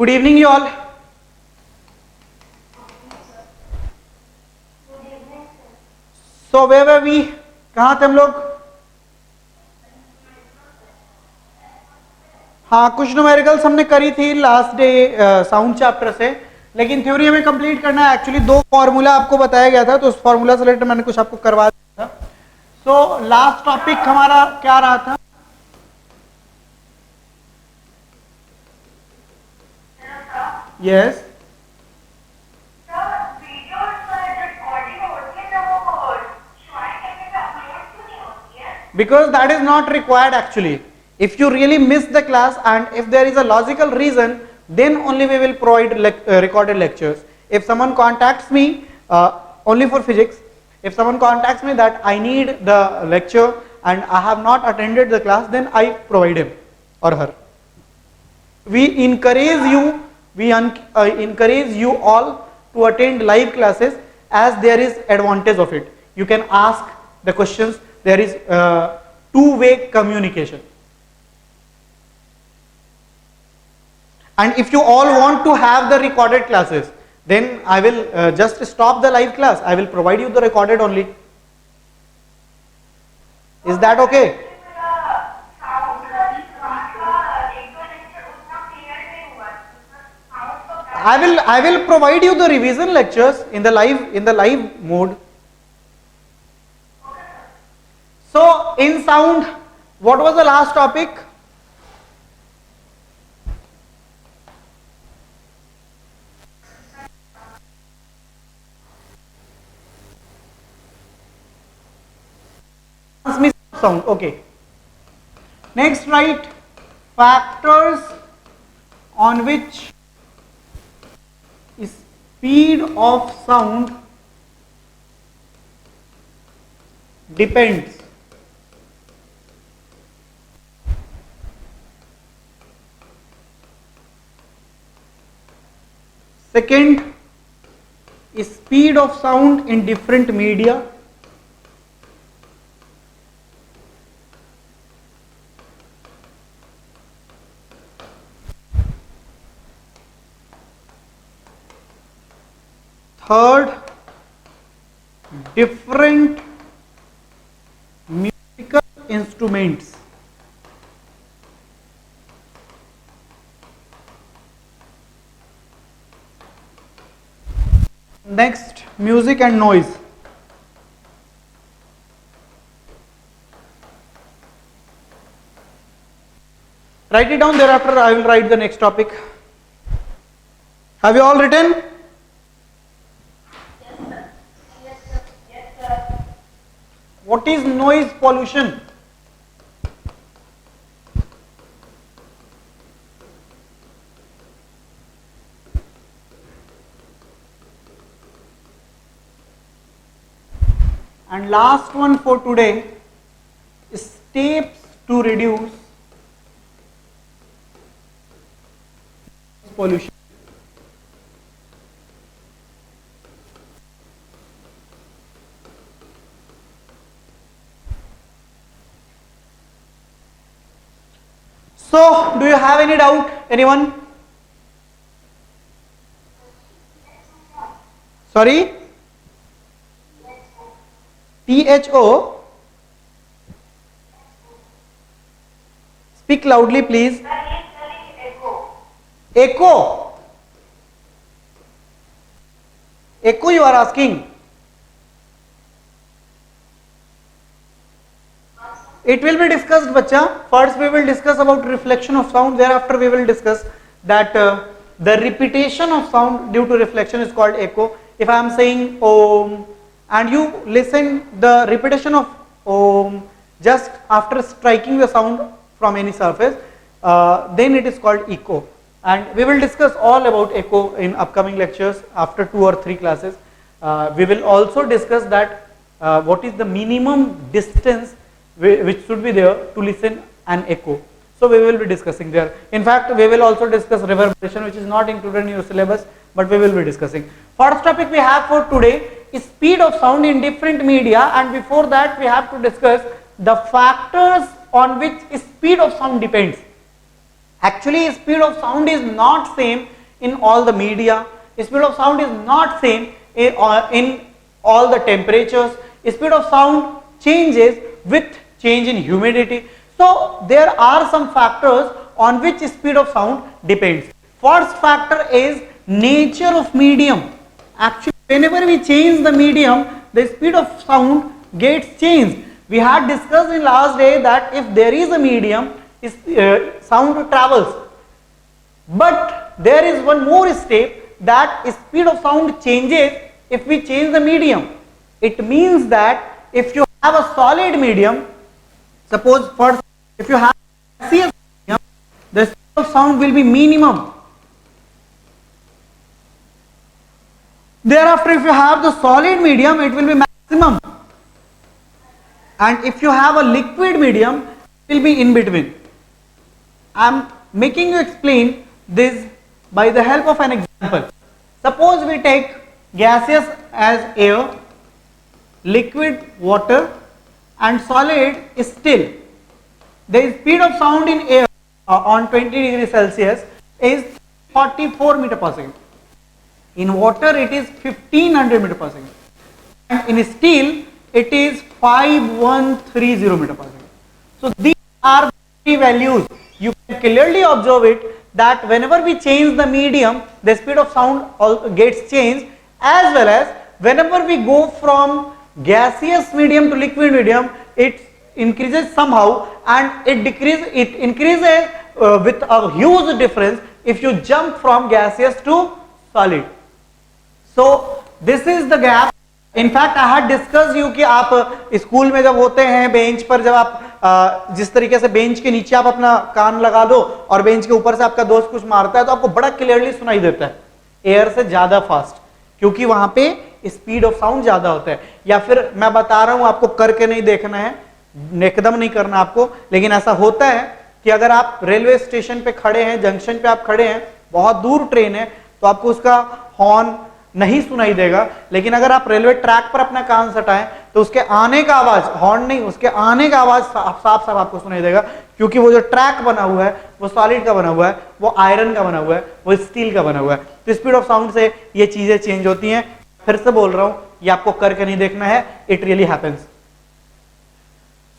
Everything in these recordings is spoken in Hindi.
Good evening, you all. So where were we? कहाँ थे हम लोग? हाँ, कुछ न्यूमेरिकल्स हमने करी थी लास्ट डे साउंड चैप्टर से, लेकिन थ्योरी हमें कंप्लीट करना है. एक्चुअली 2 फॉर्मूला आपको बताया गया था, तो उस फॉर्मूला से रिलेटेड मैंने कुछ आपको करवा दिया था. सो लास्ट टॉपिक हमारा क्या रहा था? Yes. Because that is not required actually. If you really miss the class and if there is a logical reason, then only we will provide recorded lectures. If someone contacts me only for physics, if someone contacts me that I need the lecture and I have not attended the class, then I provide him or her. We encourage you all to attend live classes, as there is advantage of it. You can ask the questions. There is two-way communication. And if you all want to have the recorded classes, then I will just stop the live class. I will provide you the recorded only. Is that okay? I will provide you the revision lectures in the live mode. So in sound, what was the last topic? Transmission of sound. Okay. Next, write factors on which speed of sound depends. Second, speed of sound in different media. Third, different musical instruments. Next, music and noise. Write it down, thereafter I will write the next topic. Have you all written? Yes, sir. Yes, sir. Yes, sir. What is noise pollution? And last one for today, steps to reduce pollution. So, do you have any doubt? Anyone? Sorry? THO. Speak loudly, please. Echo. Echo you are asking. It will be discussed, bacha. First we will discuss about reflection of sound. Thereafter we will discuss that the repetition of sound due to reflection is called echo. If I am saying Om and you listen the repetition of Om just after striking the sound from any surface, then it is called echo. And we will discuss all about echo in upcoming lectures after 2 or 3 classes. We will also discuss that what is the minimum distance which should be there to listen an echo. So we will be discussing there. In fact, we will also discuss reverberation, which is not included in your syllabus, but we will be discussing. First topic we have for today is speed of sound in different media, and before that we have to discuss the factors on which speed of sound depends. Actually, speed of sound is not same in all the media. Speed of sound is not same in all the temperatures. Speed of sound changes with change in humidity. So there are some factors on which speed of sound depends. First factor is nature of medium. Actually, whenever we change the medium, the speed of sound gets changed. We had discussed in last day that if there is a medium, sound travels. But there is one more step, that speed of sound changes if we change the medium. It means that if you have a solid medium, suppose first if you have a gaseous medium, the speed of sound will be minimum. Thereafter, if you have the solid medium, it will be maximum. And if you have a liquid medium, it will be in between. I am making you explain this by the help of an example. Suppose we take gaseous as air, liquid water, and solid is still. The speed of sound in air on 20 degrees Celsius is 44 meter per second. In water it is 1500 meter per second, and in steel it is 5130 meter per second. So these are the three values. You can clearly observe it that whenever we change the medium, the speed of sound gets changed, as well as whenever we go from gaseous medium to liquid medium, it increases somehow, and it increases with a huge difference if you jump from gaseous to solid. So this is the gap. In fact, I had discussed you कि आप स्कूल में जब होते हैं बेंच पर, जब आप जिस तरीके से बेंच के नीचे आप अपना कान लगा दो और बेंच के ऊपर से आपका दोस्त कुछ मारता है तो आपको बड़ा क्लियरली सुनाई देता है, एयर से ज्यादा फास्ट, क्योंकि वहां पे स्पीड ऑफ साउंड ज्यादा होता है. या फिर मैं बता रहा हूं, आपको करके नहीं देखना है, एकदम नहीं करना आपको, लेकिन ऐसा होता है कि अगर आप रेलवे स्टेशन पे खड़े हैं, जंक्शन पे आप खड़े हैं, बहुत दूर ट्रेन है, तो आपको उसका हॉर्न नहीं सुनाई देगा, लेकिन अगर आप रेलवे ट्रैक पर अपना कान सटाएं तो उसके आने का आवाज, हॉर्न नहीं, उसके आने का आवाज साफ साफ आपको सुनाई देगा, क्योंकि वो जो ट्रैक बना हुआ है वो सॉलिड का बना हुआ है, वो आयरन का बना हुआ है, वो स्टील का बना हुआ है. तो स्पीड ऑफ साउंड से ये चीजें चेंज होती हैं. फिर से बोल रहा हूं, ये आपको करके नहीं देखना है, it really happens.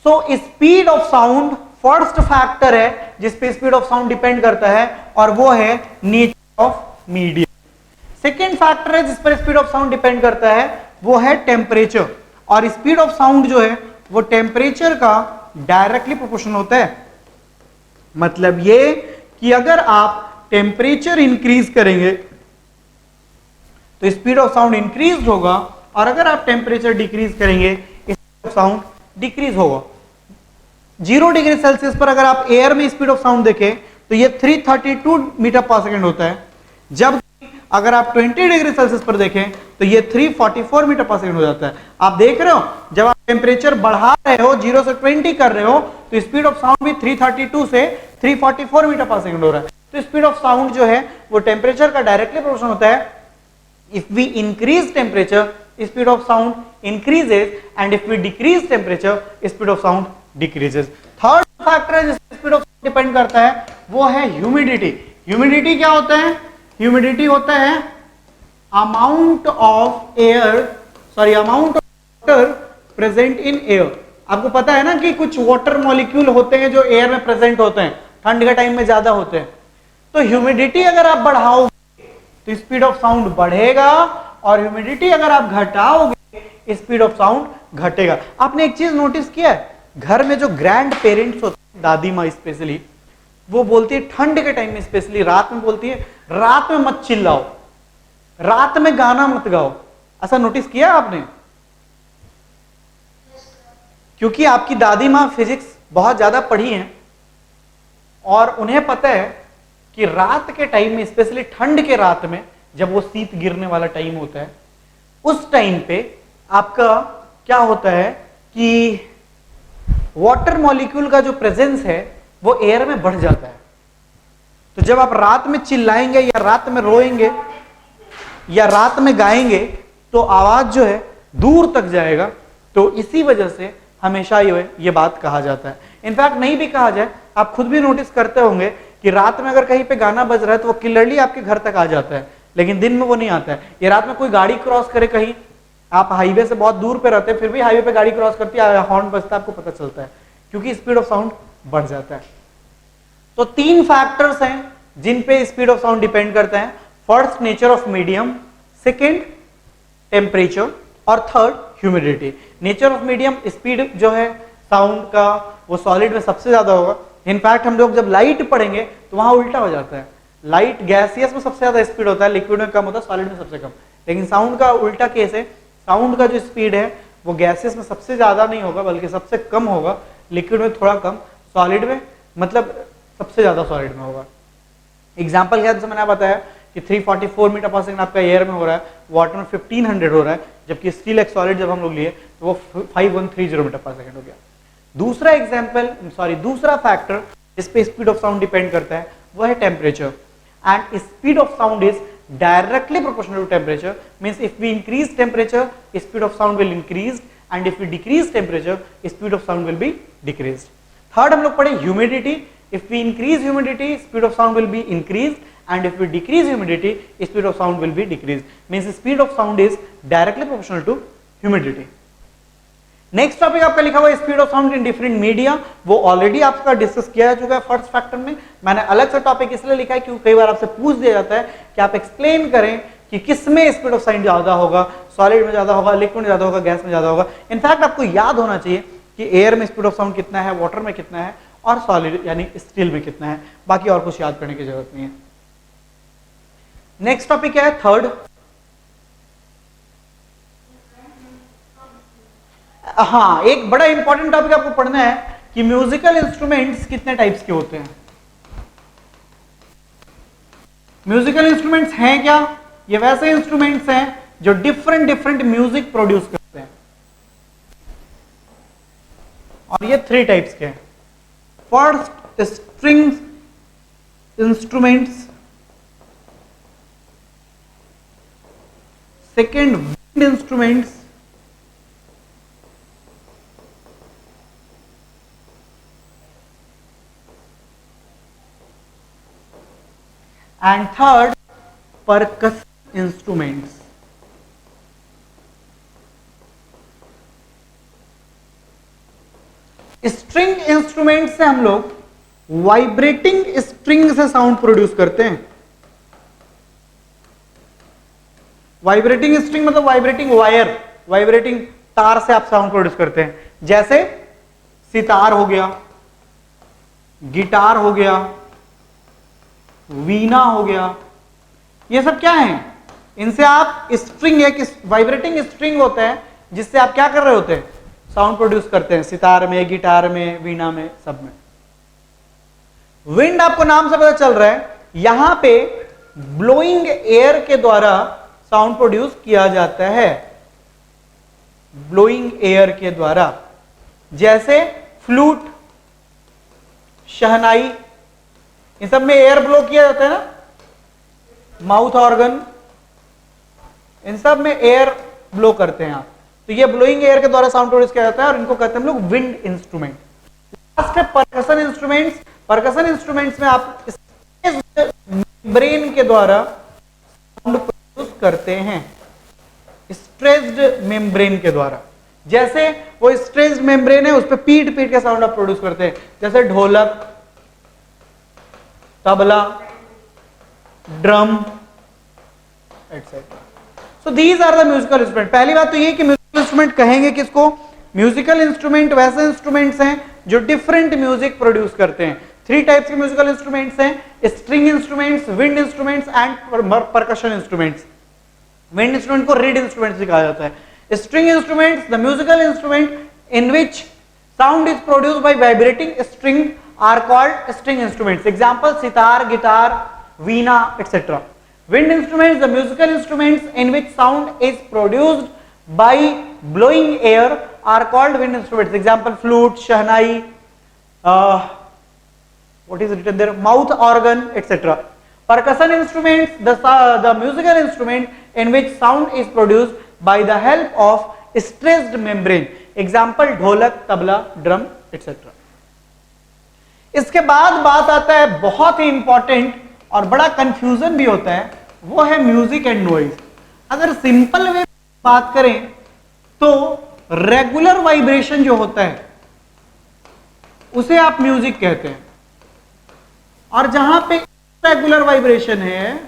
So speed of sound first factor है जिस पे स्पीड ऑफ साउंड डिपेंड करता है, और वो है nature of medium. Second factor है जिस पर स्पीड ऑफ साउंड डिपेंड करता है, वो है टेम्परेचर. और स्पीड ऑफ साउंड जो है वो टेम्परेचर का डायरेक्टली प्रोपोर्शनल होता है. मतलब ये कि अगर आप टेम्परेचर इंक्रीज करेंगे तो स्पीड ऑफ साउंड इंक्रीज होगा, और अगर आप टेम्परेचर डिक्रीज करेंगे स्पीड ऑफ साउंड डिक्रीज होगा. 0 डिग्री सेल्सियस पर अगर आप एयर में स्पीड ऑफ साउंड देखें तो ये 332 मीटर पर सेकेंड होता है, जब अगर आप 20 डिग्री सेल्सियस पर देखें तो ये 344 मीटर पर सेकेंड हो जाता है. आप देख रहे हो, जब आप टेम्परेचर बढ़ा रहे हो, 0 से 20 कर रहे हो, तो स्पीड ऑफ साउंड भी 332 से 344 मीटर पर सेकेंड हो रहा है. तो स्पीड ऑफ साउंड जो है वो टेम्परेचर का डायरेक्टली प्रोपोर्शनल होता है. If we increase temperature, speed of sound increases, and if we decrease temperature, speed of sound decreases. Third factor है जिसपे स्पीड ऑफ साउंड डिपेंड करता है, वो है ह्यूमिडिटी. ह्यूमिडिटी क्या होता है? ह्यूमिडिटी होता है amount of water present in air. आपको पता है ना कि कुछ वाटर मॉलिक्यूल होते हैं जो एयर में प्रेजेंट होते हैं, ठंड के टाइम में ज्यादा होते हैं. तो ह्यूमिडिटी अगर आप बढ़ाओगे तो स्पीड ऑफ साउंड बढ़ेगा, और ह्यूमिडिटी अगर आप घटाओगे स्पीड ऑफ साउंड घटेगा. आपने एक चीज नोटिस किया है, घर में जो ग्रैंड पेरेंट्स होते हैं, दादी माँ स्पेशली, वो बोलती है ठंड के टाइम में, स्पेशली रात में बोलती है, रात में मत चिल्लाओ, रात में गाना मत गाओ. ऐसा नोटिस किया आपने? क्योंकि आपकी दादी माँ फिजिक्स बहुत ज्यादा पढ़ी हैं और उन्हें पता है कि रात के टाइम में, स्पेशली ठंड के रात में, जब वो शीत गिरने वाला टाइम होता है, उस टाइम पे आपका क्या होता है कि वाटर मॉलिक्यूल का जो प्रेजेंस है वो एयर में बढ़ जाता है. तो जब आप रात में चिल्लाएंगे या रात में रोएंगे या रात में गाएंगे तो आवाज जो है दूर तक जाएगा. तो इसी वजह से हमेशा ये बात कहा जाता है. इनफैक्ट नहीं भी कहा जाए, आप खुद भी नोटिस करते होंगे कि रात में अगर कहीं पे गाना बज रहा है तो वो क्लियरली आपके घर तक आ जाता है, लेकिन दिन में वो नहीं आता है। ये रात में कोई गाड़ी क्रॉस करे, कहीं आप हाईवे से बहुत दूर पे रहते हैं फिर भी हाईवे पे गाड़ी क्रॉस करती है, हॉर्न बजता है, आपको पता चलता है, क्योंकि स्पीड ऑफ साउंड बढ़ जाता है। तो 3 फैक्टर्स हैं जिन पे स्पीड ऑफ साउंड डिपेंड करता है। First nature of medium, second temperature और third humidity. Nature of medium, speed जो है साउंड का वो सॉलिड में सबसे ज्यादा होगा। इनफैक्ट हम लोग जब लाइट पढ़ेंगे तो वहां उल्टा हो जाता है, लाइट गैसियस में सबसे ज्यादा स्पीड होता है, लिक्विड में कम होता है, सॉलिड में सबसे कम। लेकिन साउंड का उल्टा केस है, साउंड का जो स्पीड है वो गैसियस में सबसे ज्यादा नहीं होगा बल्कि सबसे कम होगा, लिक्विड में थोड़ा कम, सॉलिड में मतलब सबसे ज्यादा सॉलिड में होगा। एग्जाम्पल क्या मैंने बताया कि 344 मीटर पर सेकंड आपका एयर में हो रहा है, वाटर में 1500 हो रहा है, जबकि स्टील एक सॉलिड जब हम लोग लिए तो वो 5130 मीटर पर सेकंड हो गया। दूसरा एग्जाम्पल दूसरा फैक्टर जिस पे स्पीड ऑफ साउंड डिपेंड करता है वो है temperature, and speed of sound is directly proportional to temperature. Means if we increase temperature, speed of sound will increase, and if we decrease temperature, speed of sound will be decreased. Third हम लोग पढ़े humidity. If we increase humidity, speed of sound will be increased, and if we decrease humidity, speed of sound will be decreased. Means speed of sound is directly proportional to humidity. Next topic आपका लिखा हुआ है speed of sound in different media, वो ऑलरेडी आपका डिस्कस किया जा चुका है फर्स्ट फैक्टर में। मैंने अलग से टॉपिक इसलिए लिखा है क्योंकि कई बार आपसे पूछ दिया जाता है कि आप एक्सप्लेन करें कि किस में स्पीड ऑफ साउंड ज्यादा होगा, सॉलिड में ज्यादा होगा, लिक्विड में ज्यादा होगा, गैस में ज्यादा होगा। इनफैक्ट आपको याद होना चाहिए कि एयर में स्पीड ऑफ साउंड कितना है, वाटर में कितना है और सॉलिड यानी स्टील में कितना है, बाकी और कुछ याद करने की जरूरत नहीं है। नेक्स्ट टॉपिक क्या है, थर्ड। हाँ, एक बड़ा इंपॉर्टेंट टॉपिक आपको पढ़ना है कि म्यूजिकल इंस्ट्रूमेंट्स कितने टाइप्स के होते हैं। म्यूजिकल इंस्ट्रूमेंट्स हैं क्या, ये वैसे इंस्ट्रूमेंट्स हैं जो डिफरेंट डिफरेंट म्यूजिक प्रोड्यूस करते हैं, और ये 3 टाइप्स के हैं। First string instruments, second wind instruments, and third percussion instruments. String instrument से हम लोग वाइब्रेटिंग स्ट्रिंग से साउंड प्रोड्यूस करते हैं। वाइब्रेटिंग स्ट्रिंग मतलब वाइब्रेटिंग वायर, वाइब्रेटिंग तार से आप साउंड प्रोड्यूस करते हैं, जैसे सितार हो गया, गिटार हो गया, वीणा हो गया, ये सब क्या है, इनसे आप स्ट्रिंग, एक वाइब्रेटिंग स्ट्रिंग होता है जिससे आप क्या कर रहे होते हैं, साउंड प्रोड्यूस करते हैं, सितार में, गिटार में, वीणा में, सब में। विंड आपको नाम से पता चल रहा है, यहां पे ब्लोइंग एयर के द्वारा साउंड प्रोड्यूस किया जाता है, ब्लोइंग एयर के द्वारा, जैसे फ्लूट, शहनाई, इन सब में एयर ब्लो किया जाता है ना, माउथ ऑर्गन, इन सब में एयर ब्लो करते हैं आप, तो ये ब्लोइंग एयर के द्वारा साउंड प्रोड्यूस किया जाता है और इनको कहते हैं हम लोग विंड इंस्ट्रूमेंट। लास्ट है परकशन इंस्ट्रूमेंट्स। परकशन इंस्ट्रूमेंट्स में आप मेम्ब्रेन के द्वारा साउंड प्रोड्यूस करते हैं, स्ट्रेच्ड मेम्ब्रेन के द्वारा, जैसे वो स्ट्रेच्ड मेम्ब्रेन है उस पर पीट पीट के साउंड आप प्रोड्यूस करते हैं, जैसे dholak, tabla, drum etcetera. So these are the musical instrument. पहली बात तो ये कि म्यूजिकल इंस्ट्रूमेंट कहेंगे किसको, म्यूजिकल इंस्ट्रूमेंट वैसे इंस्ट्रूमेंट्स हैं जो डिफरेंट म्यूजिक प्रोड्यूस करते हैं। 3 टाइप्स के म्यूजिकल इंस्ट्रूमेंट्स हैं, string instruments, wind instruments and percussion instruments. Wind instrument को रीड इंस्ट्रूमेंट भी कहा जाता है। String instruments, the musical instrument in which sound is produced by vibrating string are called string instruments. Example, sitar, guitar, veena, etc. Wind instruments, the musical instruments in which sound is produced by blowing air are called wind instruments. Example, flute, shahnai, what is written there, mouth organ, etc. Percussion instruments, the musical instrument in which sound is produced by the help of stretched membrane. Example, dholak, tabla, drum, etc. इसके बाद बात आता है बहुत ही इंपॉर्टेंट और बड़ा कंफ्यूजन भी होता है, वो है म्यूजिक एंड नॉइज। अगर सिंपल वे बात करें तो रेगुलर वाइब्रेशन जो होता है उसे आप म्यूजिक कहते हैं, और जहां पे रेगुलर वाइब्रेशन है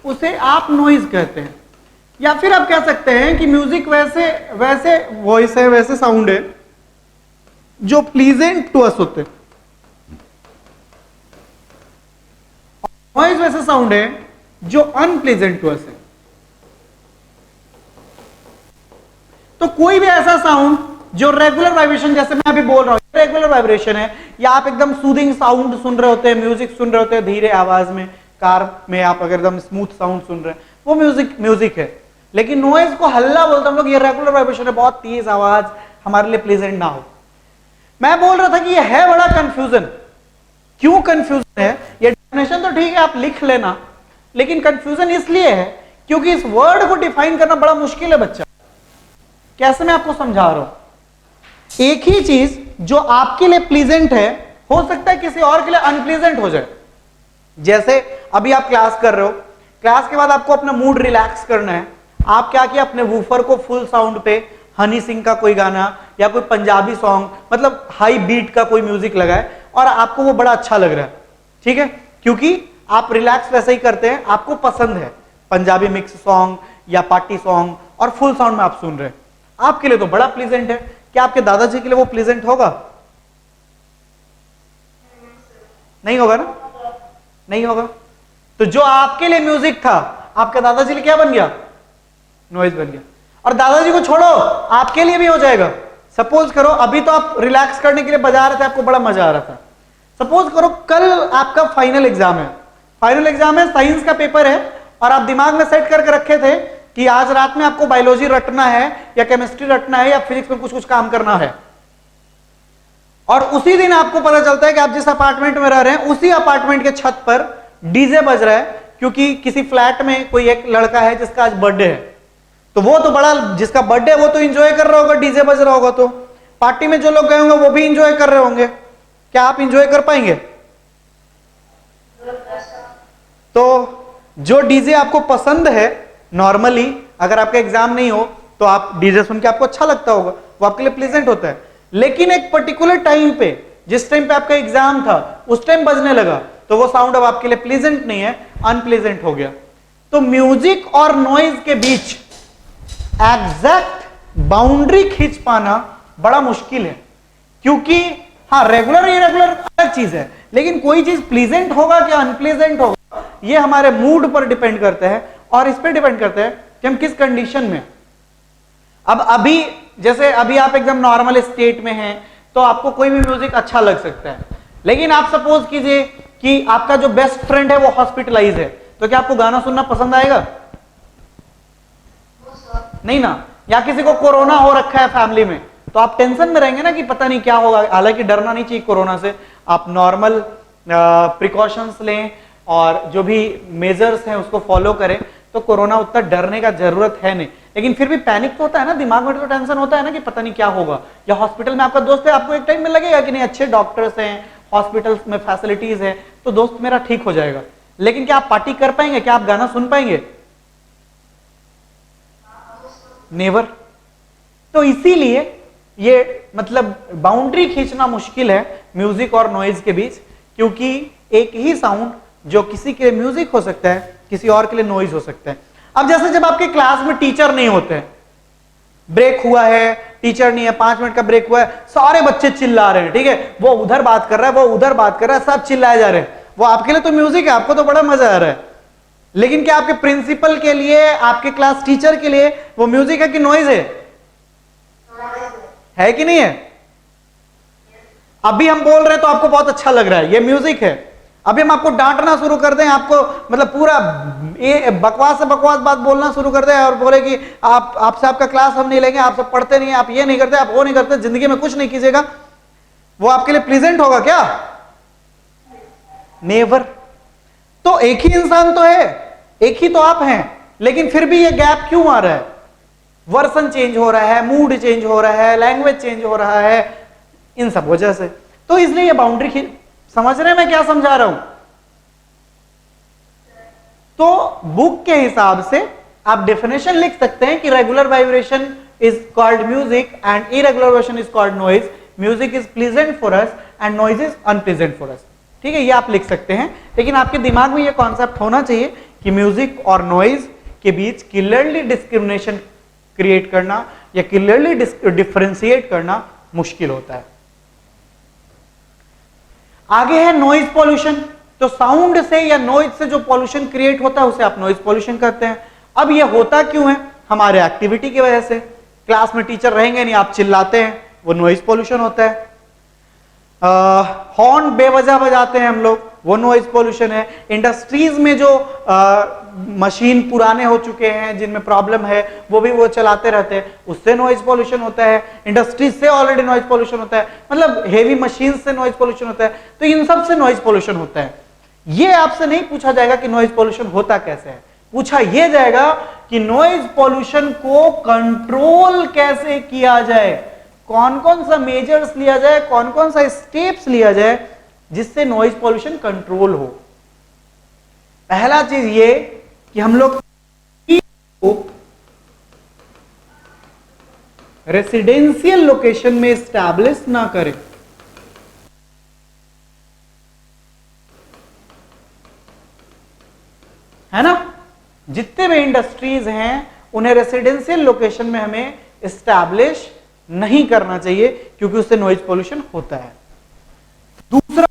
उसे आप नॉइज कहते हैं। या फिर आप कह सकते हैं कि म्यूजिक वैसे वैसे वॉइस है, वैसे साउंड है जो प्लीजेंट टू अस होते हैं, नॉइज वैसे साउंड है जो अनप्लीजेंट टू अस है। तो कोई भी ऐसा साउंड जो रेगुलर वाइब्रेशन, जैसे मैं अभी बोल रहा हूं रेगुलर वाइब्रेशन है, या आप एकदम सूदिंग साउंड सुन रहे होते हैं, म्यूजिक सुन रहे होते हैं धीरे आवाज में, कार में आप अगर एकदम स्मूथ साउंड सुन रहे हैं, वो म्यूजिक है। लेकिन नॉइज को हल्ला बोलते हम लोग, ये रेगुलर वाइब्रेशन है, बहुत तेज आवाज हमारे लिए प्लीजेंट ना हो। मैं बोल रहा था कि ये है बड़ा कंफ्यूजन। क्यों कंफ्यूजन है? ये डेफिनेशन तो ठीक है आप लिख लेना, लेकिन कंफ्यूजन इसलिए है क्योंकि इस वर्ड को डिफाइन करना बड़ा मुश्किल है बच्चा। कैसे मैं आपको समझा रहा हूं, एक ही चीज जो आपके लिए प्लीजेंट है हो सकता है किसी और के लिए अनप्लीजेंट हो जाए। जैसे अभी आप क्लास कर रहे हो, क्लास के बाद आपको अपना मूड रिलैक्स करना है, आप क्या किया, अपने वूफर को फुल साउंड पे हनी सिंह का कोई गाना या कोई पंजाबी सॉन्ग, मतलब हाई बीट का कोई म्यूजिक लगाए और आपको वो बड़ा अच्छा लग रहा है, ठीक है, क्योंकि आप रिलैक्स वैसे ही करते हैं, आपको पसंद है पंजाबी मिक्स सॉन्ग या पार्टी सॉन्ग और फुल साउंड में आप सुन रहे हैं, आपके लिए तो बड़ा प्लीजेंट है। क्या आपके दादाजी के लिए वो प्लीजेंट होगा? नहीं होगा ना, नहीं होगा। तो जो आपके लिए म्यूजिक था आपके दादाजी के लिए क्या बन गया? नॉइज बन गया। और दादाजी को छोड़ो, आपके लिए भी हो जाएगा। सपोज करो अभी तो आप रिलैक्स करने के लिए बजा रहे थे, आपको बड़ा मजा आ रहा था। सपोज करो कल आपका फाइनल एग्जाम है, फाइनल एग्जाम है, साइंस का पेपर है, और आप दिमाग में सेट करके रखे थे कि आज रात में आपको बायोलॉजी रटना है या केमिस्ट्री रटना है या फिजिक्स में कुछ कुछ काम करना है, और उसी दिन आपको पता चलता है कि आप जिस अपार्टमेंट में रह रहे हैं उसी अपार्टमेंट के छत पर डीजे बज रहा है, क्योंकि किसी फ्लैट में कोई एक लड़का है जिसका आज बर्थडे है, तो वो तो बड़ा, जिसका बर्थडे वो तो एंजॉय कर रहा होगा, डीजे बज रहा होगा, तो पार्टी में जो लोग गए होंगे वो भी एंजॉय कर रहे होंगे। क्या आप एंजॉय कर पाएंगे? तो जो डीजे आपको पसंद है, नॉर्मली अगर आपका एग्जाम नहीं हो तो आप डीजे सुन के आपको अच्छा लगता होगा, वो आपके लिए प्लीजेंट होता है। लेकिन एक पर्टिकुलर टाइम पे, जिस टाइम पे आपका एग्जाम था उस टाइम बजने लगा, तो वो साउंड अब आपके लिए प्लीजेंट नहीं है, अनप्लीजेंट हो गया। तो म्यूजिक और नॉइज के बीच एग्जैक्ट बाउंड्री खींच पाना बड़ा मुश्किल है, क्योंकि हाँ रेगुलर इरेगुलर अलग चीज है, लेकिन कोई चीज प्लीजेंट होगा क्या अनप्लीजेंट होगा ये हमारे मूड पर डिपेंड करता है, और इस पर डिपेंड करता है कि हम किस कंडीशन में। अब अभी जैसे अभी आप एकदम नॉर्मल स्टेट में हैं तो आपको कोई भी म्यूजिक अच्छा लग सकता है, लेकिन आप सपोज कीजिए कि आपका जो बेस्ट फ्रेंड है वो हॉस्पिटलाइज है, तो क्या आपको गाना सुनना पसंद आएगा? नहीं ना। या किसी को कोरोना हो रखा है फैमिली में, तो आप टेंशन में रहेंगे ना कि पता नहीं क्या होगा। हालांकि डरना नहीं चाहिए कोरोना से, आप नॉर्मल प्रिकॉशंस लें और जो भी मेजर्स हैं उसको फॉलो करें, तो कोरोना उतना डरने का जरूरत है नहीं। लेकिन फिर भी पैनिक तो होता है ना, दिमाग में तो टेंशन होता है ना कि पता नहीं क्या होगा। या हॉस्पिटल में आपका दोस्त है, आपको एक टाइम में लगेगा कि नहीं अच्छे डॉक्टर्स हैं, हॉस्पिटल्स में फैसिलिटीज है, तो दोस्त मेरा ठीक हो जाएगा। लेकिन क्या आप पार्टी कर पाएंगे? क्या आप गाना सुन पाएंगे? नेवर। तो इसीलिए ये मतलब बाउंड्री खींचना मुश्किल है म्यूजिक और नॉइज के बीच, क्योंकि एक ही साउंड जो किसी के लिए म्यूजिक हो सकता है किसी और के लिए नॉइज हो सकता है। अब जैसे जब आपके क्लास में टीचर नहीं होते हैं, ब्रेक हुआ है, टीचर नहीं है, 5 मिनट का ब्रेक हुआ है, सारे बच्चे चिल्ला रहे हैं, ठीक है, वो उधर बात कर रहा है, वो उधर बात कर रहा है, सब चिल्लाए जा रहे हैं, वो आपके लिए तो म्यूजिक है, आपको तो बड़ा मजा आ रहा है। लेकिन क्या आपके प्रिंसिपल के लिए, आपके क्लास टीचर के लिए वो म्यूजिक है कि नॉइज है कि नहीं है? अभी हम बोल रहे हैं तो आपको बहुत अच्छा लग रहा है, ये म्यूजिक है। अभी हम आपको डांटना शुरू कर दें, आपको मतलब पूरा ये बकवास से बकवास बात बोलना शुरू कर दें और बोले कि आपसे आपका क्लास हम नहीं लेंगे, आप सब पढ़ते नहीं, आप ये नहीं करते, आप वो नहीं करते, जिंदगी में कुछ नहीं कीजिएगा, वो आपके लिए प्लीजेंट होगा क्या? नेवर। तो एक ही इंसान तो है, एक ही तो आप हैं, लेकिन फिर भी ये गैप क्यों आ रहा है? वर्सन चेंज हो रहा है, मूड चेंज हो रहा है, लैंग्वेज चेंज हो रहा है, इन सब वजह से। तो इसलिए ये बाउंड्री समझ रहे हैं मैं क्या समझा रहा हूं? तो बुक के हिसाब से आप डेफिनेशन लिख सकते हैं कि regular vibration is called music and irregular vibration is called noise. Music is pleasant for us and noise is unpleasant for us. ठीक है, ये आप लिख सकते हैं, लेकिन आपके दिमाग में ये कॉन्सेप्ट होना चाहिए कि म्यूजिक और नॉइज के बीच क्लियरली डिस्क्रिमिनेशन क्रिएट करना या क्लियरली डिफरेंशिएट करना मुश्किल होता है। आगे है नॉइज पॉल्यूशन। तो साउंड से या नॉइज से जो पॉल्यूशन क्रिएट होता है उसे आप नॉइज पॉल्यूशन कहते हैं। अब ये होता क्यों है? हमारे एक्टिविटी की वजह से। क्लास में टीचर रहेंगे नहीं, आप चिल्लाते हैं, वो नॉइज पॉल्यूशन होता है। हॉर्न बेवजह बजाते हैं हम लोग, वो नॉइज पॉल्यूशन है। इंडस्ट्रीज में जो मशीन पुराने हो चुके हैं जिनमें प्रॉब्लम है वो चलाते रहते हैं, उससे नॉइज पॉल्यूशन होता है। इंडस्ट्रीज से ऑलरेडी नॉइज पॉल्यूशन होता है, मतलब हेवी मशीन से नॉइज पॉल्यूशन होता है। तो इन सब से नॉइज पॉल्यूशन होता है। ये आपसे नहीं पूछा जाएगा कि नॉइज पॉल्यूशन होता कैसे है, पूछा यह जाएगा कि नॉइज पॉल्यूशन को कंट्रोल कैसे किया जाए, कौन कौन सा मेजर्स लिया जाए, कौन कौन सा स्टेप्स लिया जाए जिससे नॉइज पॉल्यूशन कंट्रोल हो। पहला चीज ये कि हम लोग रेसिडेंशियल लोकेशन में एस्टैब्लिश ना करें। है ना, जितने भी इंडस्ट्रीज हैं उन्हें रेसिडेंशियल लोकेशन में हमें एस्टैब्लिश नहीं करना चाहिए क्योंकि उससे नॉइज पॉल्यूशन होता है। दूसरा,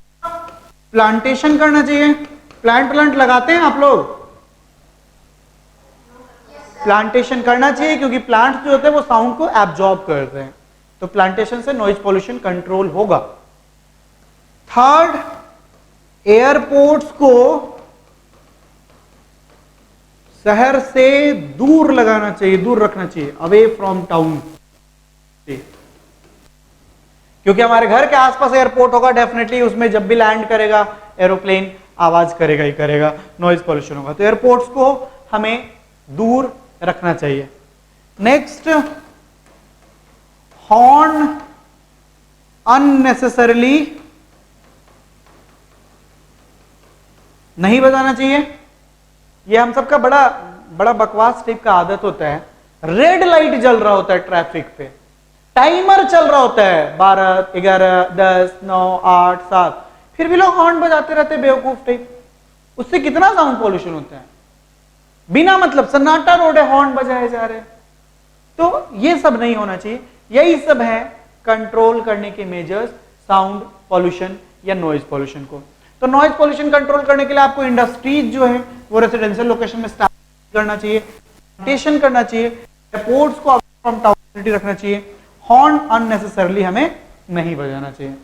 प्लांटेशन करना चाहिए। प्लांट लगाते हैं आप लोग? प्लांटेशन करना चाहिए क्योंकि प्लांट जो होते हैं वो साउंड को एब्जॉर्ब करते हैं, तो प्लांटेशन से नॉइज पॉल्यूशन कंट्रोल होगा। थर्ड, एयरपोर्ट्स को शहर से दूर लगाना चाहिए, दूर रखना चाहिए, अवे फ्रॉम टाउन। क्योंकि हमारे घर के आसपास एयरपोर्ट होगा, डेफिनेटली उसमें जब भी लैंड करेगा एरोप्लेन आवाज करेगा ही करेगा, नॉइज पॉल्यूशन होगा। तो एयरपोर्ट्स को हमें दूर रखना चाहिए। नेक्स्ट, हॉर्न अननेसेसरली नहीं बजाना चाहिए। ये हम सबका बड़ा बड़ा बकवास टाइप का आदत होता है। रेड लाइट जल रहा होता है ट्रैफिक पे, टाइमर चल रहा होता है 12, 11, 10, 9, 8, 7, फिर भी लोग हॉर्न बजाते रहते हैं बेवकूफ टाइप। उससे कितना साउंड पॉल्यूशन होता है, बिना मतलब सन्नाटा रोड है, हॉर्न बजाए जा रहे हैं। तो ये सब नहीं होना चाहिए। यही सब है कंट्रोल करने के मेजर्स साउंड पॉल्यूशन या नॉइज पॉल्यूशन को। तो नॉइज पॉल्यूशन कंट्रोल करने के लिए आपको इंडस्ट्रीज जो है वो रेसिडेंशियल लोकेशन में स्टैब्लिश करना चाहिए, प्लांटेशन करना चाहिए, एयरपोर्ट्स को फ्रॉम टाउन रखना चाहिए, हॉर्न अननेसेसरली हमें नहीं बजाना चाहिए।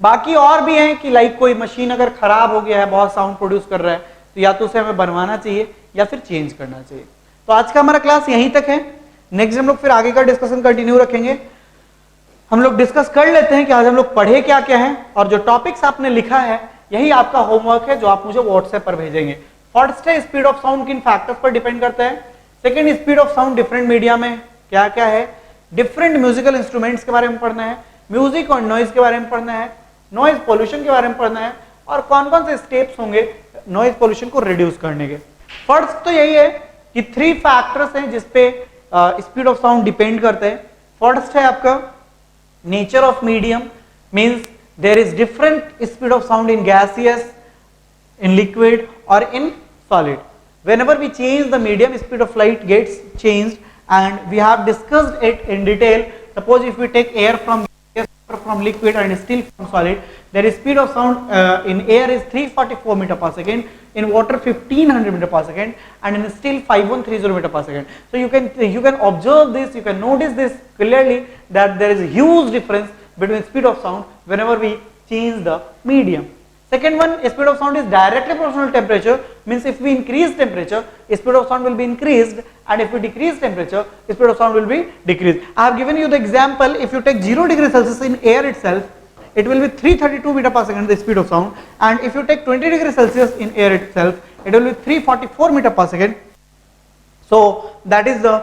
बाकी और भी हैं कि लाइक कोई मशीन अगर खराब हो गया है, बहुत साउंड प्रोड्यूस कर रहा है, तो या तो उसे हमें बनवाना चाहिए या फिर चेंज करना चाहिए। तो आज का हमारा क्लास यहीं तक है। नेक्स्ट हम लोग फिर आगे का डिस्कशन कंटिन्यू रखेंगे। हम लोग डिस्कस कर लेते हैं कि आज हम लोग पढ़े क्या क्या है, और जो टॉपिक्स आपने लिखा है यही आपका होमवर्क है जो आप मुझे व्हाट्सएप पर भेजेंगे। फर्स्ट है स्पीड ऑफ साउंड किन फैक्टर्स पर डिपेंड करता है। Second, speed of sound different media में क्या क्या है। डिफरेंट म्यूजिकल इंस्ट्रूमेंट्स के बारे में पढ़ना है, म्यूजिक और नॉइज के बारे में पढ़ना है, नॉइज पॉल्यूशन के बारे में पढ़ना है, और कौन कौन से स्टेप्स होंगे नॉइज पॉल्यूशन को रिड्यूस करने के। फर्स्ट तो यही है कि 3 फैक्टर्स हैं जिसपे स्पीड ऑफ साउंड डिपेंड करते हैं। फर्स्ट है आपका nature of medium, means there is different speed of sound in gaseous, in liquid or in solid. Whenever we change the medium, speed of light gets changed, and we have discussed it in detail. Suppose if we take air from gas, from liquid and still from solid, their speed of sound in air is 344 meter per second, in water 1500 meter per second, and in still 5130 meter per second. So you can observe this, you can notice this clearly that there is a huge difference between speed of sound whenever we change the medium. Second one, speed of sound is directly proportional to temperature, means if we increase temperature, speed of sound will be increased, and if we decrease temperature, speed of sound will be decreased. I have given you the example. If you take 0 degree Celsius in air itself, it will be 332 meter per second the speed of sound, and if you take 20 degree Celsius in air itself, it will be 344 meter per second. So that is the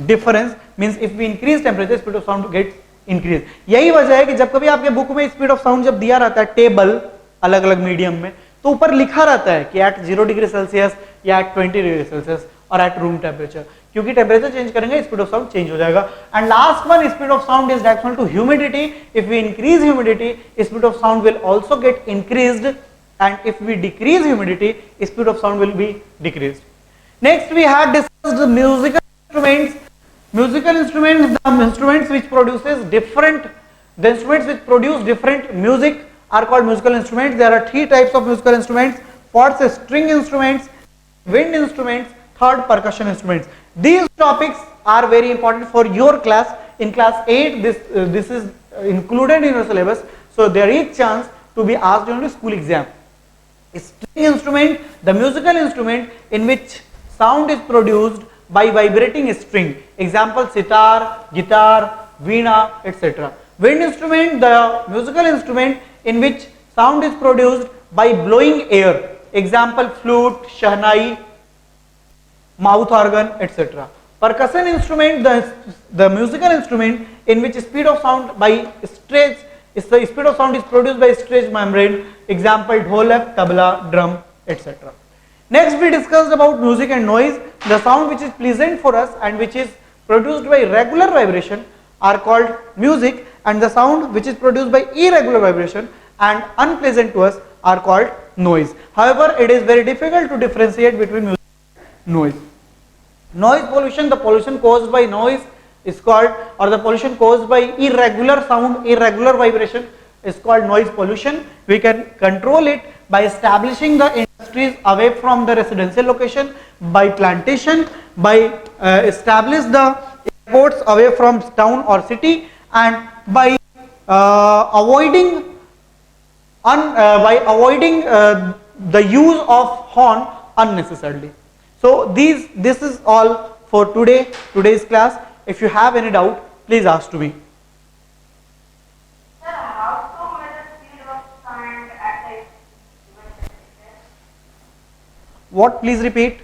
difference, means if we increase temperature, speed of sound gets increase. यही वजह है कि जब कभी आपके बुक में स्पीड ऑफ साउंड जब दिया रहता है टेबल अलग अलग मीडियम में, तो ऊपर लिखा रहता है कि एट 0 डिग्री सेल्सियस या एट 20 डिग्री सेल्सियस और एट रूम टेम्परेचर, क्योंकि टेम्परेचर चेंज करेंगे स्पीड ऑफ साउंड चेंज हो जाएगा। And last one, speed of sound is directional to humidity. If we increase humidity, speed of sound will also get increased, and if we decrease humidity, speed of sound will be decreased. Next we had discussed the musical instruments. Musical instruments, the instruments which produces different, the instruments which produce different music are called musical instruments. There are three types of musical instruments: first string instruments, wind instruments, third percussion instruments. These topics are very important for your class. In class 8 this is included in your syllabus, so there is chance to be asked during the school exam. String instrument, the musical instrument in which sound is produced by vibrating string. Example: sitar, guitar, veena, etc. Wind instrument, the musical instrument in which sound is produced by blowing air. Example: flute, shahnai, mouth organ, etc. Percussion instrument, the musical instrument in which speed of sound by stretch, the speed of sound is produced by stretch membrane. Example: dholak, tabla, drum, etc. Next we discussed about music and noise. The sound which is pleasant for us and which is produced by regular vibration are called music, and the sound which is produced by irregular vibration and unpleasant to us are called noise. However, it is very difficult to differentiate between music and noise. Noise pollution, the pollution caused by noise is called, or the pollution caused by irregular sound, irregular vibration is called noise pollution. We can control it by establishing the industries away from the residential location, by plantation, by establish the airports away from town or city, and by avoiding the use of horn unnecessarily. So this is all for today's class. If you have any doubt, please ask to me. Sir, how to measure speed of sound at a given temperature? What? Please repeat.